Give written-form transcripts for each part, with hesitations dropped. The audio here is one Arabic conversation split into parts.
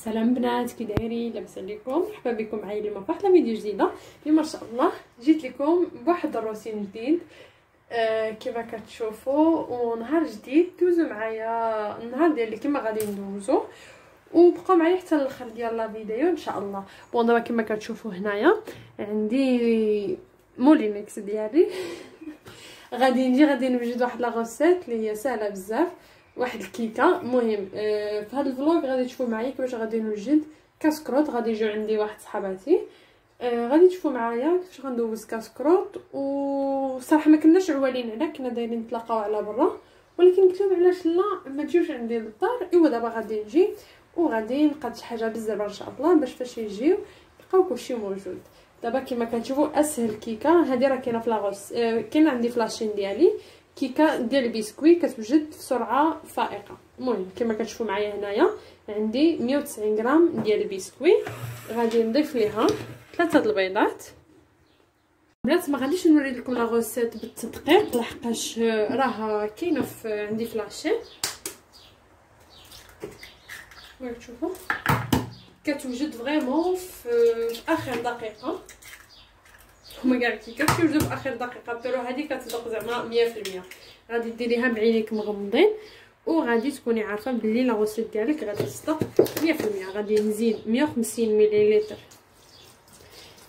سلام بنات، كي دايرين؟ لاباس عليكم؟ مرحبا بكم معايا اليوم في واحد فيديو جديده. اليوم ما شاء الله جيت لكم بواحد الروتين جديد كما كتشوفوا، ونهار جديد دوزو معايا النهار ديالي كما غادي ندوزو، وبقاو معايا حتى الاخر ديال لا فيديو ان شاء الله. بون دابا كما كتشوفوا هنايا عندي مولينكس ديالي غادي نوجد واحد لا غوسيت اللي هي سهله بزاف، واحد الكيكه. المهم في هذا الفلوق غادي تشوفوا معايا كيفاش غادي نوجد كاسكروط. غادي يجيو عندي واحد صحاباتي غادي تشوفوا معايا كيفاش غندوز كاسكروط. وصراحه ما كناش عوالين على، كنا دايرين نتلاقاو على برا، ولكن قلت لهم علاش لا ما تجيوش عندي للدار. ايوا دابا غادي نجي وغادي نقاد شي حاجه بزاف ان شاء الله باش فاش يجيو يلقاو كلشي موجود. دابا كما كتشوفوا اسهل كيكه هذه راه كاينه في لاغوس، كاين عندي في لاشين ديالي كيكه ديال البسكويت كتوجد في سرعه فائقه. المهم كما كتشوفوا معايا هنايا عندي 190 غرام ديال البسكويت، غادي نضيف ليها 3 البيضات. بنات ما غاديش نوري لكم لا غوسيت بالتدقيق لحقاش راه كاينه عندي في لاشين. كما تشوفوا كتوجد فريمون في اخر دقيقه، هما كاع الكيكه كيوجدوا في اخر دقيقه، بيرو هذه كتذوق زعما 100%. غادي ديريها بعينيك مغمضين وغادي تكوني عارفه بلي لا غوسيت ديالك غادي تصدق 100%. غادي نزيد 150 مليلتر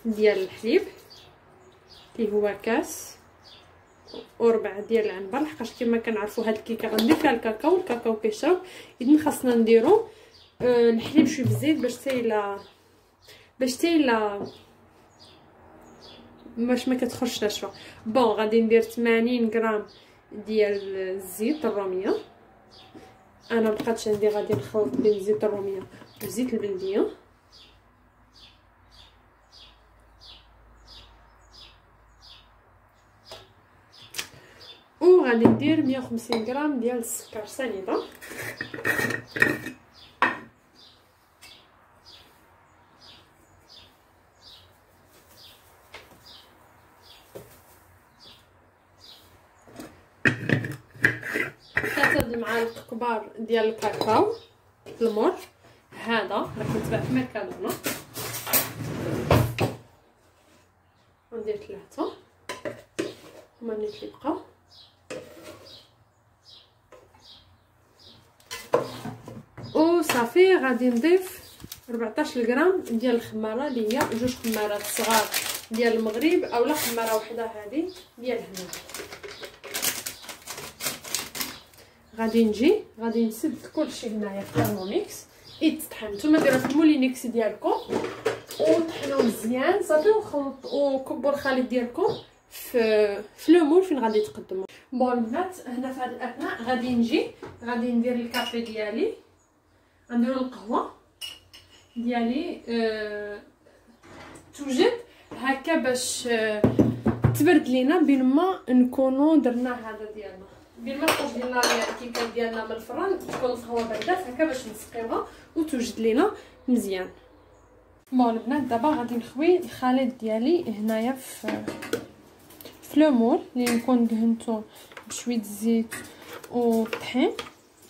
ديال الحليب اللي هو كاس وربع ديال العنبر، لحقاش كما كنعرفوا هاد الكيكه غندير فيها الكاكاو، الكاكاو كيشرب، اذا خاصنا نديرو الحليب شويه بزيت باش تيلا باش ما كتخرجش ناشفه. بون غادي ندير 80 غرام ديال الزيت الروميه. انا مبقاتش عندي، غادي نخلط بين الزيت الروميه وزيت البلديه. وغادي ندير 150 غرام ديال السكر سنيده. المعالق كبار ديال الكاكاو المر، هذا راه كيتباع في ميركادونا، وندير 3 هما اللي كيبقاو. وصافي غادي نضيف 14 غرام ديال الخماره اللي هي 2 خمارات صغار ديال المغرب اولا خماره وحده هذه ديال هنا. غادي نسد كلشي هنايا في الثرموميكس يتطحن. نتوما ديروها في المولينكس ديالكم وطحنوه مزيان صافي، وكبوا الخليط ديالكم في لو مول فين غادي تقدموا. بون البنات هنا في هذا الاثناء غادي ندير الكافي ديالي، غنديروا القهوه ديالي توجد هكا باش تبرد لينا بين ما نكونوا درنا هذا ديالنا، بين ما نخرج لينا الكيكه ديالنا من الفران تكون القهوه باردة هكا باش نسقيوها وتوجد لينا مزيان. بون البنات دابا غادي نخوي الخليط ديالي هنايا في لو مول اللي نكون دهنته بشويه الزيت والطحين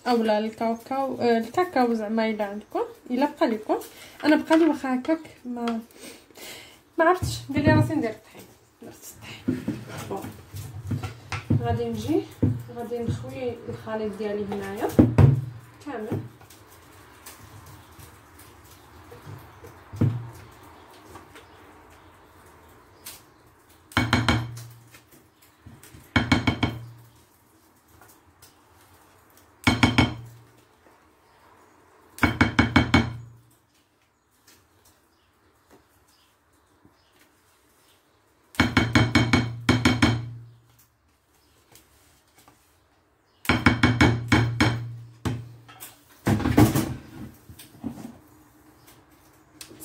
اولا الكاكاو زعما الا عندكم، الا بقى لكم. انا بقى لي واخا هكاك ما عرفتش ندير لي راسي ندير الطحين، درت الطحين. بون غادي نخوي الخليط ديالي هنايا كامل.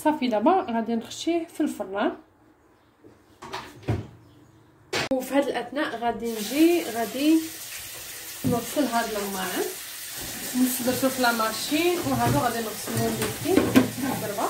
صافي دابا غادي نخشيه في الفران. وفي هذا الاثناء غادي نغسل هاد الماعن، نصبرتو في لا ماشين، وهذا غادي نغسلوه بالضربه.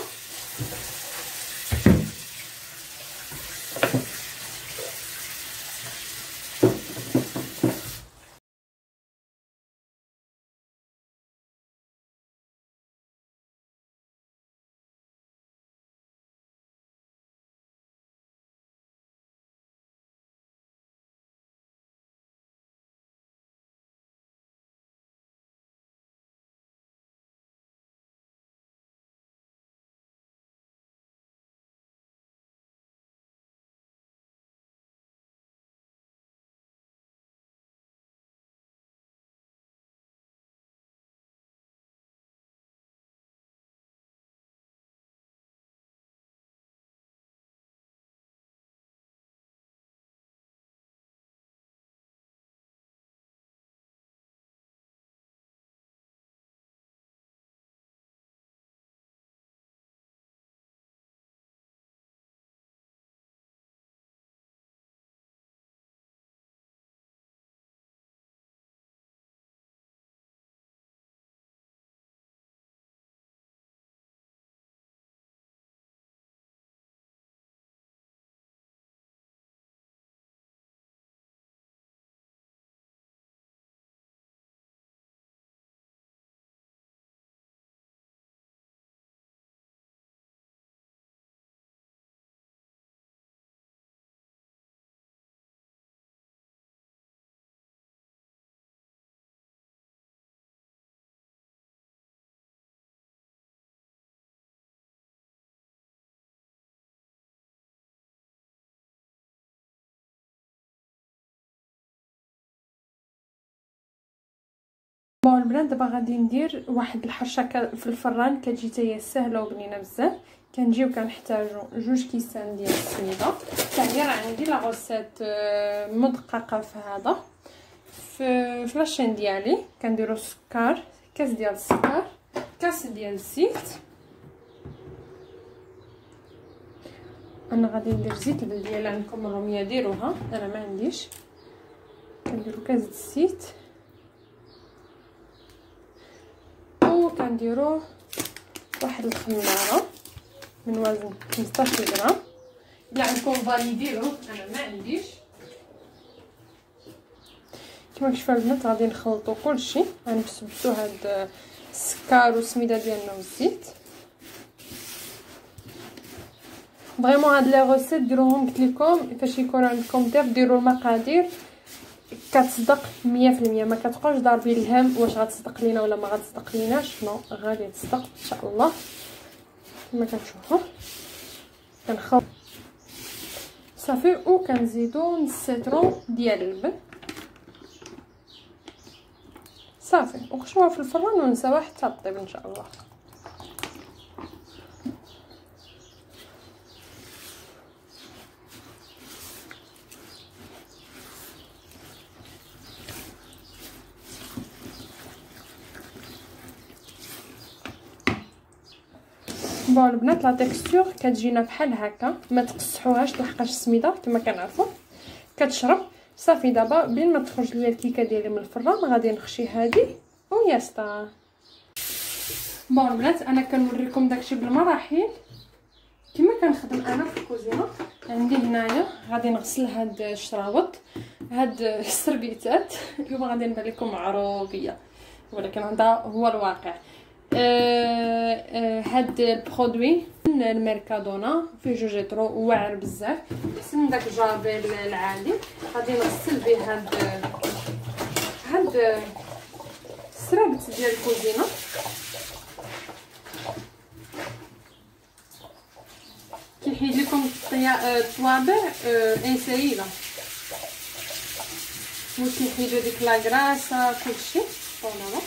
بون البنات دابا غادي ندير واحد الحرشه في الفران كتجي حتى هي سهله وبنينه بزاف. كنجيو كنحتاجو 2 كيسان ديال السميده. حتى هي راه عندي لا غوسيت مدققه في هذا في لاشين ديالي. كنديرو سكر، كاس ديال السكر، كاس ديال الزيت. انا غادي ندير زيت البلديه اللي عندكم الروميه ديروها، انا ما عنديش. كنديرو كاس ديال الزيت وكنديرو واحد الخماره من وزن 15 غرام. الا عندكم فاني ديروه، انا ما عنديش. كما كتشوفوا البنات غادي نخلطوا كلشي. غنبسبسوا هاد السكر والسميده ديالنا والزيت. فريمون هاد لي غوسيت ديروهم قلت لكم فاش يكون عندكم ديروا المقادير كتصدق 100%. ما كتبقاوش ضاربين الهم واش غتصدق لينا ولا ما غتصدق ليناش. نو غادي تصدق ان شاء الله. كما كتشوفوا كنخلط صافي وكنزيدو السيترون ديال اللبن صافي وخشوها في الفران ونساوها حتى طيب ان شاء الله. بون البنات لا تيكستور كتجينا بحال هكا، ما تقصحوهاش لحقاش السميده كما كنعرفوا كتشرب صافي. دابا بين ما تخرج ليا الكيكه ديالي من الفران غادي نخشي هذه وياستا. بون البنات انا كنوريكم داكشي بالمراحل كما كنخدم انا في الكوزينه. عندي هنايا غادي نغسل هاد الشراوط، هاد السربيتات. اليوم غادي نبان لكم عروبيه ولكن هذا هو الواقع. هاد البرودوي من الميركادونا فيه جوجيترو واعر بزاف احسن من داك الجابيل العادي. غادي نغسل به هاد السرابت ديال الكوزينه. كيحيد لكم الطوابع انسايله وكيحيدوا ديك لاكراسه كلشي. فوالا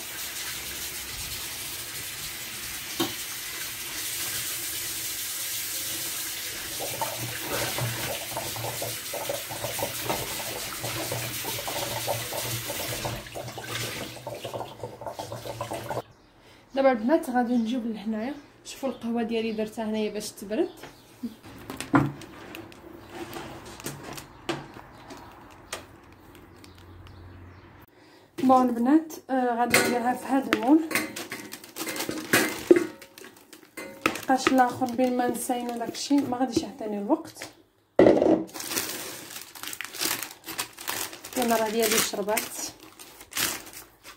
دابا البنات غادي نجيب لهنايا. شوفوا القهوه ديالي درتها هنايا باش تبرد. بون البنات غادي نديرها في هذا المول لحقاش الاخر بين ما نساينو داكشي ما غاديش يعطيني الوقت. انا راه ديالي شربات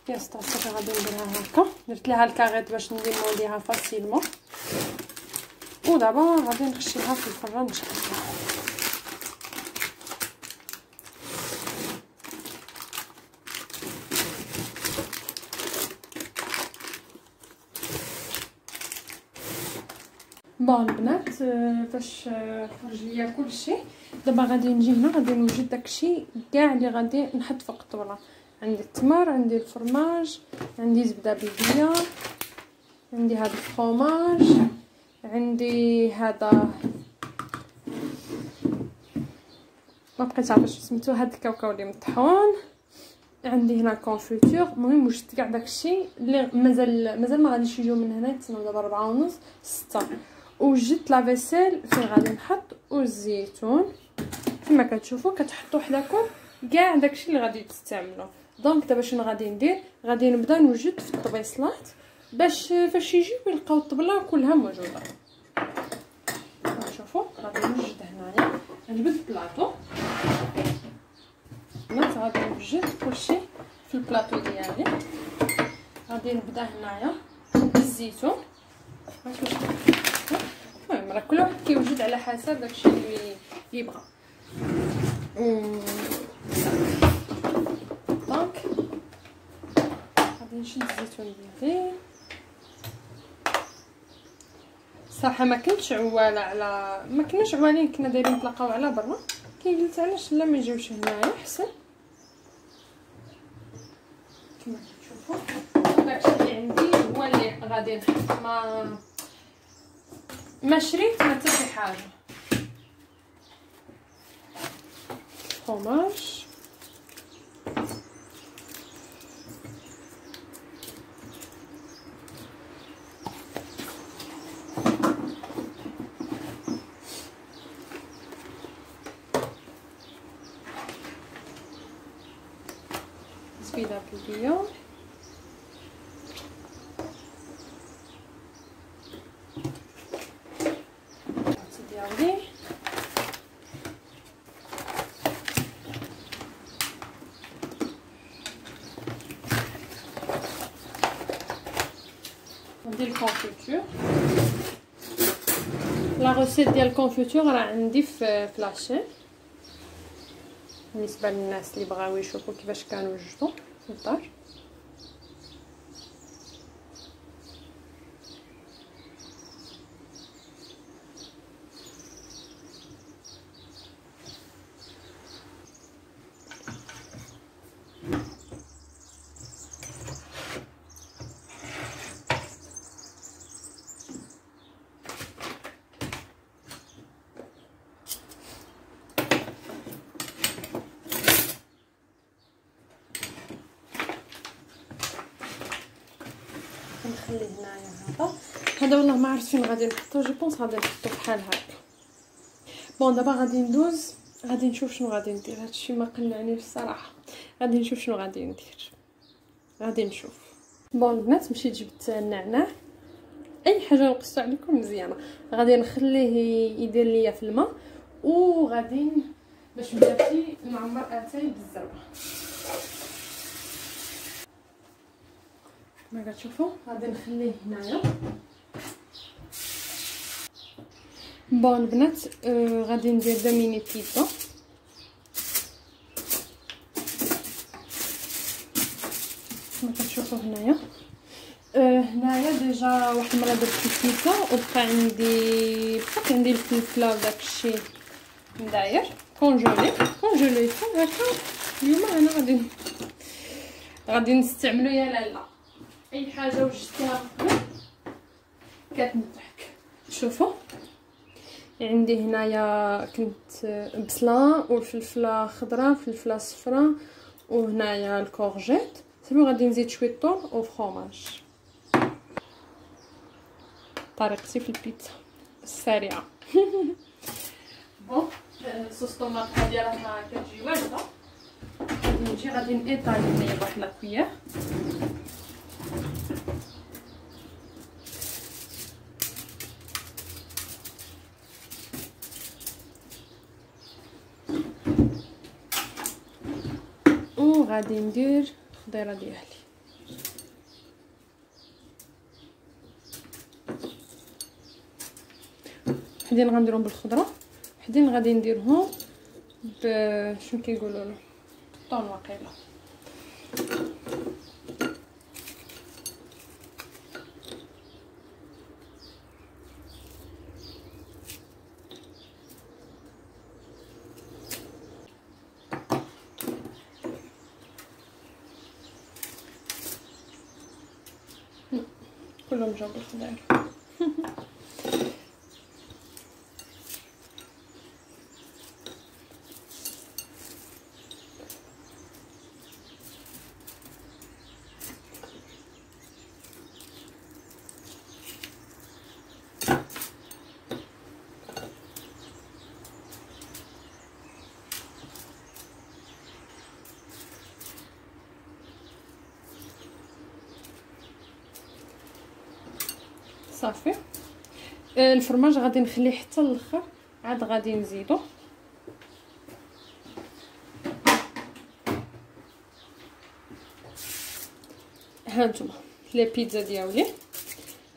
ياسطا صافي. غادي نديرها هكا، درت لها الكاغيط باش ندير موليها فاسيلمون. ودابا غادي نخشيها في الفران ان شاء الله. بون البنات فاش خرج ليا كلشي دابا غادي نجي هنا غادي نوجد داكشي كاع اللي غادي نحط فوق الطبله. عندي التمر، عندي الفرماج، عندي زبده بلديه، عندي هذا الفرماج، عندي هذا ما بقيت عارفه شنو سميتو هذا الكاوكاو اللي مطحون، عندي هنا كونفيتور. المهم وجدت كاع داكشي اللي مازال ما غاديش يجيو من هنا. تسناو دابا 4:30 6. وجدت لا فيسيل فين غادي نحط والزيتون كما كتشوفوا كتحطوا حداكم كاع داكشي اللي غادي تستعملوا. دونك دابا شنو غادي ندير؟ غادي نبدا نوجد في الطبيصلات باش فاش يجيو يلقاو الطبله كلها موجوده. شوفوا غادي نوجد هنايا نجبد بلاطو. البنات غادي نوجد كلشي في البلاطو ديالي. غادي نبدا هنايا بالزيتون. المهم راه كل واحد كيوجد على حسب داكشي اللي يبغى. دونك غادي نشد الزيتون ديالي. صراحه ما كنتش عواله على ما كناش عوالين، كنا دايرين نتلاقاو على برا. قلت علاش لا ما نجيوش هنايا احسن. كما كتشوفوا غادي نحط ما شريت حتى شي حاجه. فرomاج زبيده بلديه ديالي ندير الكونفيتور. لا روسيت ديال الكونفيتور راه عندي في لاشين بالنسبه للناس اللي بغاو يشوفوا كيفاش كانوا جوجو في الدار. نخليه هنايا. هذا والله ما عرفت فين غادي نحطو، جو بونس غادي نحطو بحال هكا. بون دابا غادي ندوز، غادي نشوف شنو غادي ندير. هادشي ما قنعنيش الصراحه، غادي نشوف شنو غادي ندير، غادي نشوف. بون البنات مشيت جبت النعناع، اي حاجه نقصوا عليكم مزيانه. غادي نخليه يدير ليا في الماء، وغادي باش بلاتي نعمر اتاي بالزربه. كما كتشوفوا غادي نخليه هنايا. بون البنات غادي ندير 2 ميني بيتزا. كما كتشوفوا هنايا هنايا ديجا واحد المره درت البيتزا وبقى عندي الفلفله وداكشي داير كونجولي هكا. اليوم انا غادي نستعملو يا لالا اي حاجه وجدتها كتنفعك. شوفوا عندي هنايا كنت بصله والفلفله خضراء والفلفله صفراء، وهنايا الكورجيت. صافي غادي نزيد شويه طون وفرomاج. طريقتي في البيتزا السريعه. بون صوص طوماط ديالها كتجي واجده. غادي نيطالي هنايا بواحد لاكويير. وغادي ندير الخضيره ديالي. وحدين غنديرهم بالخضره، وحدين غادي نديرهم شنو كيقولوا له طون واقيلا. كلهم جاو بالخضير. صافي الفرماج غادي نخليه حتى الاخر، عاد غادي نزيدو. ها نتوما لي بيتزا ديالي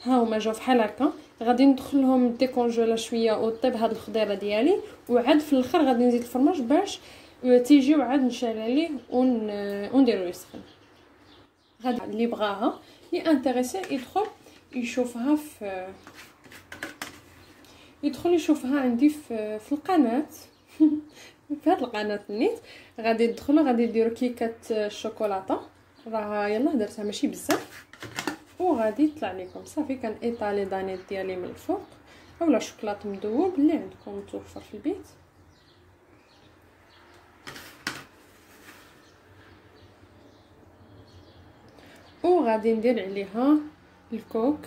ها هما جاو بحال هكا. غادي ندخلهم ديكونجولا شويه وطيب هاد الخضيره ديالي، وعاد في الاخر غادي نزيد الفرماج باش تيجيو عاد نشعل عليه ونديرو يسخن. غادي اللي بغاها اللي انتريسي يدخل يشوفها عندي في القناه. في هاد القناه نيت غادي تدخلوا غادي ديروا كيكه الشوكولاته. راه يلاه درتها ماشي بزاف، وغادي يطلع لكم صافي. كنيطالي دانيت ديالي من الفوق اولا شوكولاط مذوب اللي عندكم متوفر في البيت. وغادي ندير عليها الكوك.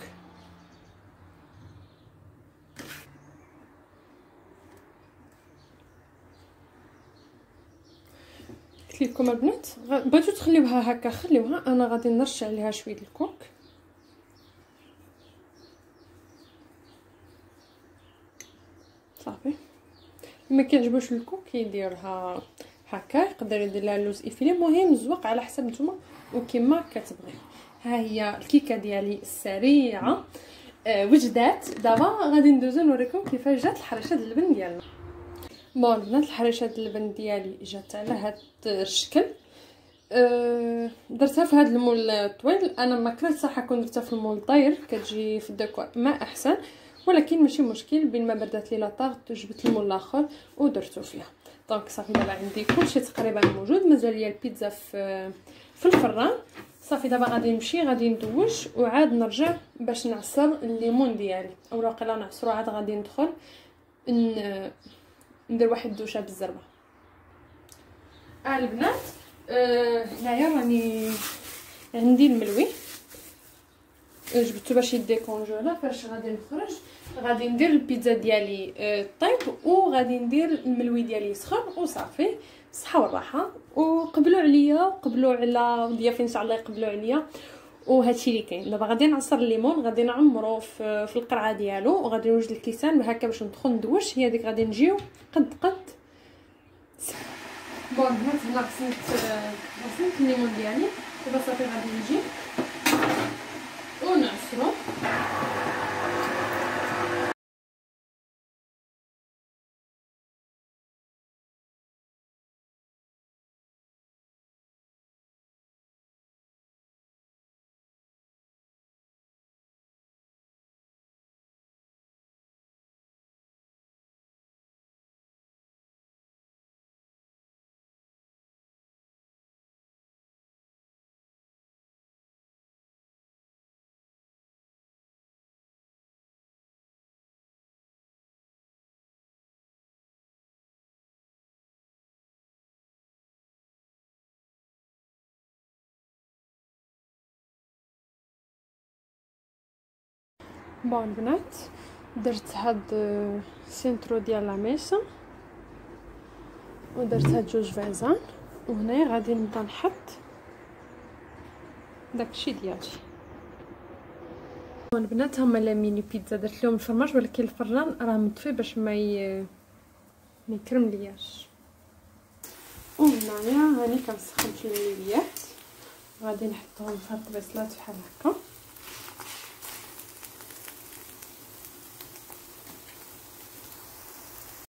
قلت لكم البنات بغيتو تخليوها هكا خليوها، انا غادي نرش عليها شويه الكوك. صافي ما كيعجبوش الكوك يديرها هكا، يقدر يدير لها لوز افيلي، المهم زوق على حسب نتوما وكما كتبغيو. ها هي الكيكه ديالي السريعه وجدات. دابا غادي ندوزو نوريكم كيفاش جات الحريشه د اللبن ديالنا. بون البنات الحريشه د اللبن ديالي جات على هاد الشكل. درتها في هاد المول الطويل. انا ما كرهت صراحه كون درتها في المول الداير كتجي في الديكور ما احسن، ولكن ماشي مشكل. بين ما بردات لي لاطاغ جبت المول الاخر ودرتو فيها. دونك صافي دابا عندي كلشي تقريبا موجود، مازال ليا البيتزا في الفران. صافي دابا غادي نمشي غادي ندوش وعاد نرجع باش نعصر الليمون ديالي، اولا واقيلا نعصرو عاد غادي ندخل ندير واحد الدوشه بالزربه. البنات هنايا راني عندي الملوي جبتو باش يديكونجولا. فاش غادي نخرج غادي ندير البيتزا ديالي طيب، وغادي ندير الملوي ديالي يسخن وصافي. بالصحه والراحه وقبلوا عليا وقبلوا على ضيافي ان شاء الله يقبلوا عليا. وهادشي اللي كاين. دابا غادي نعصر الليمون غادي نعمرو في القرعه ديالو وغادي نوجد الكيسان هكا باش ندخل ندوش. هي ديك غادي نجيو قد بون هنا غسلت الليمون ديالي. دابا صافي غادي نجي ونعصرو. بون البنات درت هاد سينترو ديال لاميسه ودرت هاد جوج فازان، وهنايا غادي نبدا نحط داكشي ديالي. البنات هما لا ميني بيتزا درت لهم الفرماج، ولكن الفران راه مطفي باش ما يكرملياش. وهنايا هاني كنسخن شي مليات غادي نحطهم في هاد البصلات بحال هكا.